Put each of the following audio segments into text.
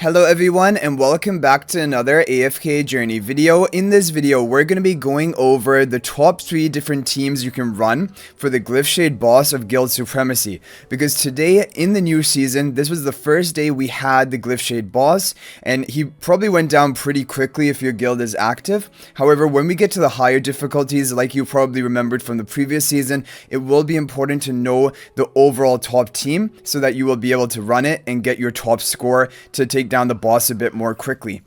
Hello everyone and welcome back to another AFK journey video. In this video, we're going to be going over the top 3 different teams you can run for the Glyphshade boss of Guild Supremacy. Because today, in the new season, this was the first day we had the Glyphshade boss, and he probably went down pretty quickly if your guild is active. However, when we get to the higher difficulties, like you probably remembered from the previous season, it will be important to know the overall top team so that you will be able to run it and get your top score to take down the boss a bit more quickly.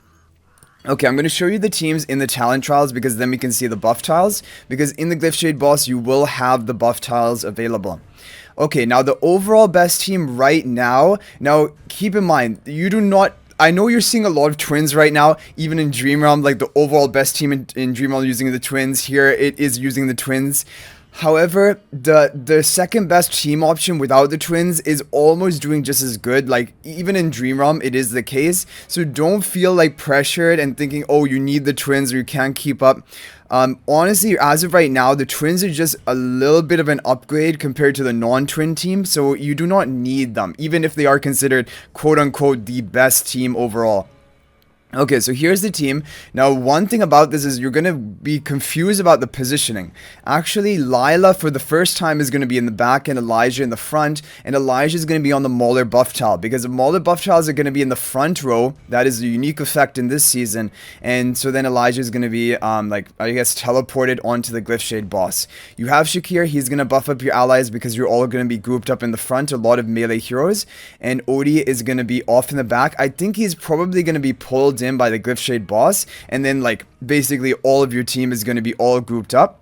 Okay, I'm going to show you the teams in the talent trials because then we can see the buff tiles, because in the Glyphshade boss you will have the buff tiles available. Okay, now the overall best team right now, keep in mind, you do not, I know you're seeing a lot of twins right now, even in Dream Realm, like the overall best team in Dream Realm using the twins. Here it is using the twins. However, the second best team option without the twins is almost doing just as good. Like, even in Dream Realm, it is the case. So don't feel like pressured and thinking, oh, you need the twins or you can't keep up. Honestly, as of right now, the twins are just a little bit of an upgrade compared to the non-twin team. So you do not need them, even if they are considered quote-unquote the best team overall. Okay, so here's the team. Now, one thing about this is you're going to be confused about the positioning. Actually, Lila for the first time is going to be in the back and Elijah in the front. And Elijah is going to be on the Mauler buff tile, because the Mauler buff tiles are going to be in the front row. That is a unique effect in this season. And so then Elijah is going to be, I guess, teleported onto the Glyphshade boss. You have Shakir. He's going to buff up your allies because you're all going to be grouped up in the front. A lot of melee heroes. And Odie is going to be off in the back. I think he's probably going to be pulled in by the Glyphshade boss, and then like basically all of your team is going to be all grouped up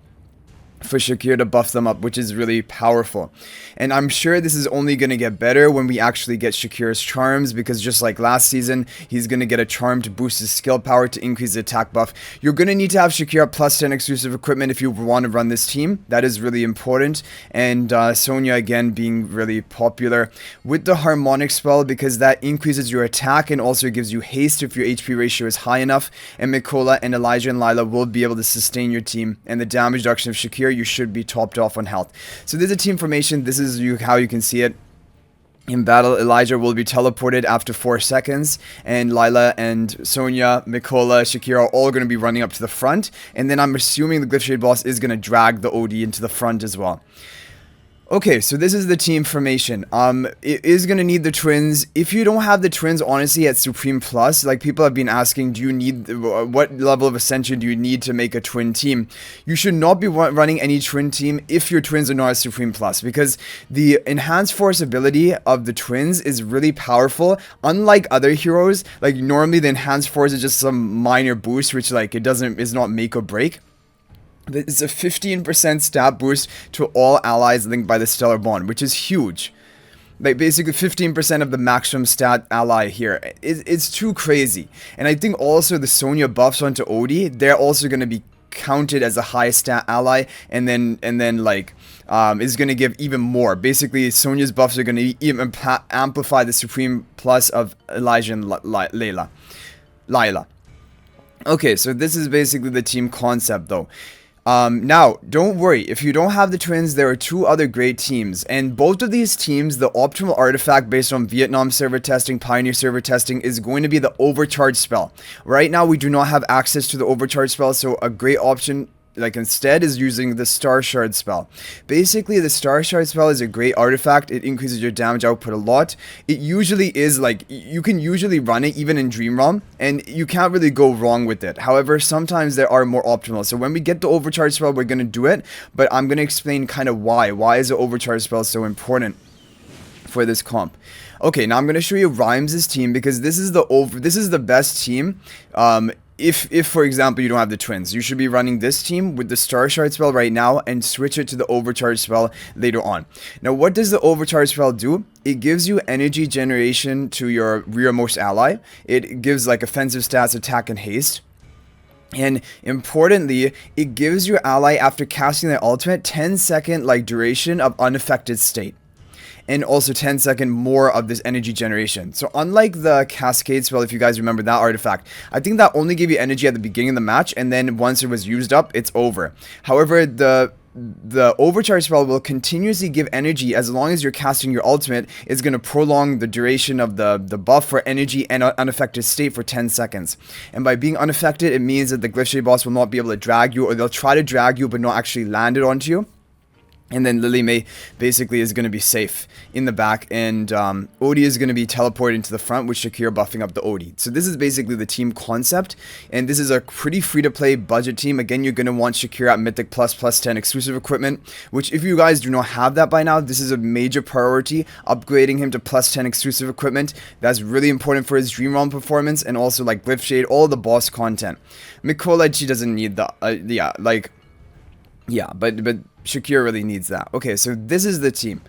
for Shakir to buff them up, which is really powerful. And I'm sure this is only going to get better when we actually get Shakir's charms, because just like last season, he's going to get a charm to boost his skill power to increase the attack buff. You're going to need to have Shakir plus 10 exclusive equipment if you want to run this team. That is really important. And Sonya again being really popular with the harmonic spell, because that increases your attack and also gives you haste if your HP ratio is high enough. And Mikola and Elijah and Lila will be able to sustain your team, and the damage reduction of Shakir, you should be topped off on health. So there's a team formation. This is how you can see it. In battle, Elijah will be teleported after 4 seconds, and Lila and Sonya, Mikola, Shakira are all going to be running up to the front, and then I'm assuming the Glyphshade boss is going to drag the OD into the front as well. Okay, so this is the team formation. It is going to need the twins. If you don't have the twins, honestly, at Supreme Plus, like people have been asking, do you need, what level of Ascension do you need to make a twin team? You should not be running any twin team if your twins are not at Supreme Plus, because the enhanced force ability of the twins is really powerful. Unlike other heroes, like normally the enhanced force is just some minor boost, which like is not make or break. It's a 15% stat boost to all allies linked by the Stellar Bond, which is huge. Like basically 15% of the maximum stat ally here. It's too crazy. And I think also the Sonya buffs onto Odie, they're also going to be counted as a high stat ally, and then is going to give even more. Basically, Sonya's buffs are going to even amplify the Supreme Plus of Elijah and Lila. Okay, so this is basically the team concept though. Now, don't worry, if you don't have the twins, there are 2 other great teams, and both of these teams, the optimal artifact based on Vietnam server testing, Pioneer server testing, is going to be the overcharge spell. Right now, we do not have access to the overcharge spell, so a great option instead is using the Star Shard spell. Basically, the Star Shard spell is a great artifact. It increases your damage output a lot. It usually is you can usually run it even in Dream Realm, and you can't really go wrong with it. However, sometimes there are more optimal. So when we get the overcharge spell, we're going to do it, but I'm going to explain kind of why. Why is the overcharge spell so important for this comp? Okay, now I'm going to show you Rhymes' team, because this is the best team. If for example you don't have the twins, you should be running this team with the Star Shard spell right now and switch it to the overcharge spell later on. Now, what does the overcharge spell do? It gives you energy generation to your rearmost ally. It gives like offensive stats, attack, and haste. And importantly, it gives your ally, after casting their ultimate, 10-second duration of unaffected state. And also 10-second more of this energy generation. So unlike the Cascade spell, if you guys remember that artifact, I think that only gave you energy at the beginning of the match, and then once it was used up, it's over. However, the the overcharge spell will continuously give energy as long as you're casting your ultimate. It's going to prolong the duration of the buff for energy and unaffected state for 10 seconds. And by being unaffected, it means that the Glyphshade boss will not be able to drag you, or they'll try to drag you but not actually land it onto you. And then Lily May basically is going to be safe in the back, and Odie is going to be teleported into the front with Shakira buffing up the Odie. So this is basically the team concept, and this is a pretty free-to-play budget team. Again, you're going to want Shakira at Mythic plus 10 exclusive equipment, which if you guys do not have that by now, this is a major priority, upgrading him to plus 10 exclusive equipment. That's really important for his Dream Realm performance, and also like Glyphshade, all the boss content. Mikola, she doesn't need the, but Shakira really needs that. Okay, so this is the team,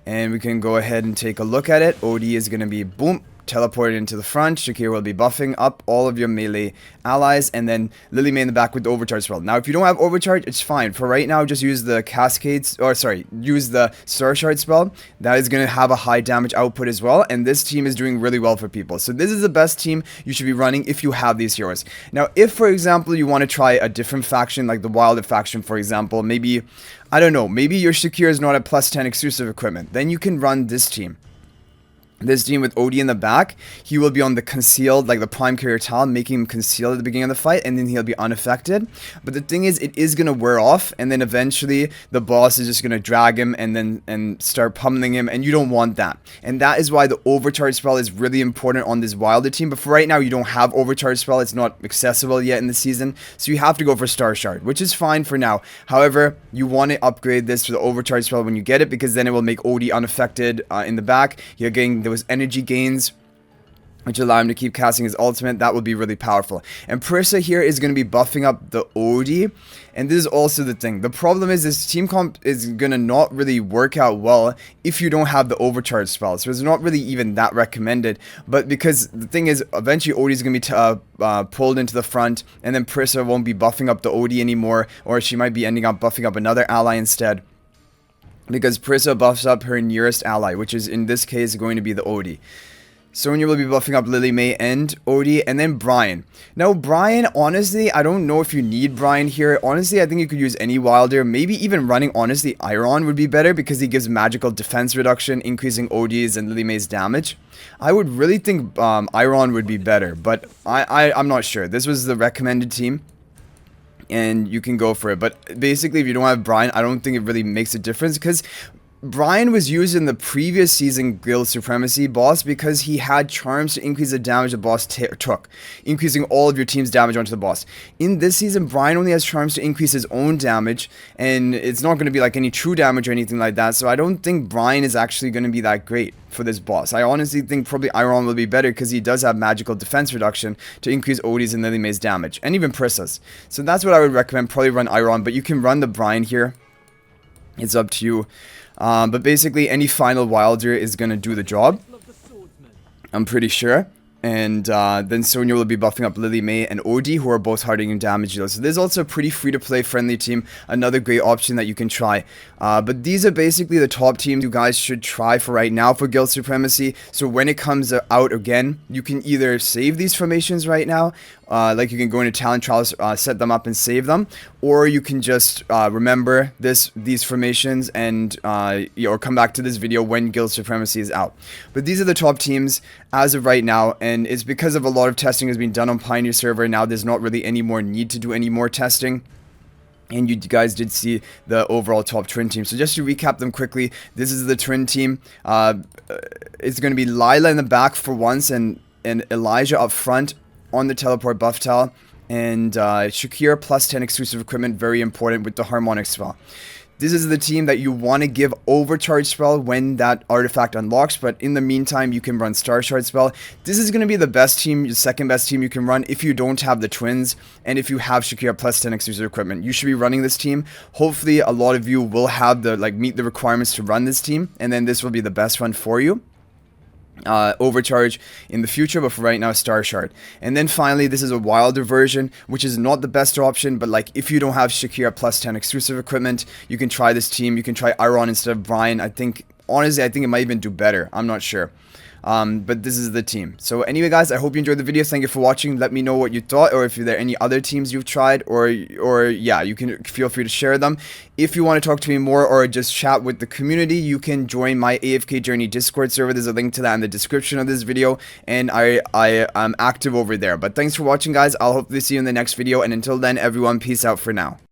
and we can go ahead and take a look at it. Odie is going to be, boom, teleported into the front. Shakira will be buffing up all of your melee allies, and then Lily May in the back with the overcharge spell. Now, if you don't have overcharge, it's fine. For right now, just use the use the Star Shard spell. That is going to have a high damage output as well, and this team is doing really well for people. So this is the best team you should be running if you have these heroes. Now, if, for example, you want to try a different faction, like the Wilder faction, for example, maybe, I don't know, maybe your Shakira is not at plus 10 exclusive equipment, then you can run this team. This team with Odie in the back, he will be on the concealed, like the prime carrier tile, making him concealed at the beginning of the fight, and then he'll be unaffected. But the thing is, it is going to wear off, and then eventually the boss is just going to drag him and start pummeling him, and you don't want that. And that is why the overcharge spell is really important on this Wilder team. But for right now, you don't have overcharge spell. It's not accessible yet in the season, so you have to go for Star Shard, which is fine for now. However, you want to upgrade this to the overcharge spell when you get it, because then it will make Odie unaffected in the back. You're getting those energy gains, which allow him to keep casting his ultimate. That will be really powerful. And Persa here is going to be buffing up the Odie. And this is also the thing. The problem is this team comp is going to not really work out well if you don't have the overcharge spell. So it's not really even that recommended. But because the thing is, eventually Odie is going to be pulled into the front, and then Persa won't be buffing up the Odie anymore, or she might be ending up buffing up another ally instead, because Persa buffs up her nearest ally, which is in this case going to be the Odie. Sonya will be buffing up Lily May and Odie, and then Brian. Now, Brian, honestly, I don't know if you need Brian here. Honestly, I think you could use any Wilder. Maybe even running, honestly, Iron would be better, because he gives magical defense reduction, increasing Odie's and Lily May's damage. I would really think Iron would be better, but I'm not sure. This was the recommended team, and you can go for it. But basically, if you don't have Brian, I don't think it really makes a difference, because Brian was used in the previous season Guild Supremacy boss because he had charms to increase the damage the boss took, increasing all of your team's damage onto the boss. In this season, Brian only has charms to increase his own damage, and it's not going to be like any true damage or anything like that, so I don't think Brian is actually going to be that great for this boss. I honestly think probably Iron will be better, because he does have magical defense reduction to increase Odie's and Lily May's damage, and even Prissa's. So that's what I would recommend. Probably run Iron, but you can run the Brian here. It's up to you. But basically, any final Wilder is going to do the job, I'm pretty sure. And then Sonya will be buffing up Lily May and Odie, who are both hard hitting damage dealers. So there's also a pretty free-to-play friendly team, another great option that you can try. But these are basically the top teams you guys should try for right now for Guild Supremacy. So when it comes out again, you can either save these formations right now, like you can go into talent trials, set them up and save them, or you can just remember these formations and or come back to this video when Guild Supremacy is out. But these are the top teams as of right now, and it's because of a lot of testing has been done on Pioneer server. Now there's not really any more need to do any more testing. And you guys did see the overall top twin team. So just to recap them quickly, this is the twin team. It's going to be Lila in the back for once, and Elijah up front on the teleport buff tile, and Shakira plus 10 exclusive equipment, very important with the harmonic spell. This is the team that you want to give overcharge spell when that artifact unlocks, but in the meantime you can run Star Shard spell. This is going to be the best team, the second best team you can run if you don't have the twins, and if you have Shakira plus 10 exclusive equipment. You should be running this team. Hopefully a lot of you will have the meet the requirements to run this team, and then this will be the best one for you. Overcharge in the future, but for right now, Star Shard. And then finally, this is a Wilder version, which is not the best option, but like if you don't have Shakira plus 10 exclusive equipment, you can try this team. You can try Iron instead of Brian. Honestly, I think it might even do better. I'm not sure. But this is the team. So anyway, guys, I hope you enjoyed the video. Thank you for watching. Let me know what you thought, or if there are any other teams you've tried, or yeah, you can feel free to share them. If you want to talk to me more or just chat with the community, you can join my AFK Journey Discord server. There's a link to that in the description of this video, and I am active over there. But thanks for watching, guys. I'll hopefully see you in the next video, and until then, everyone, peace out for now.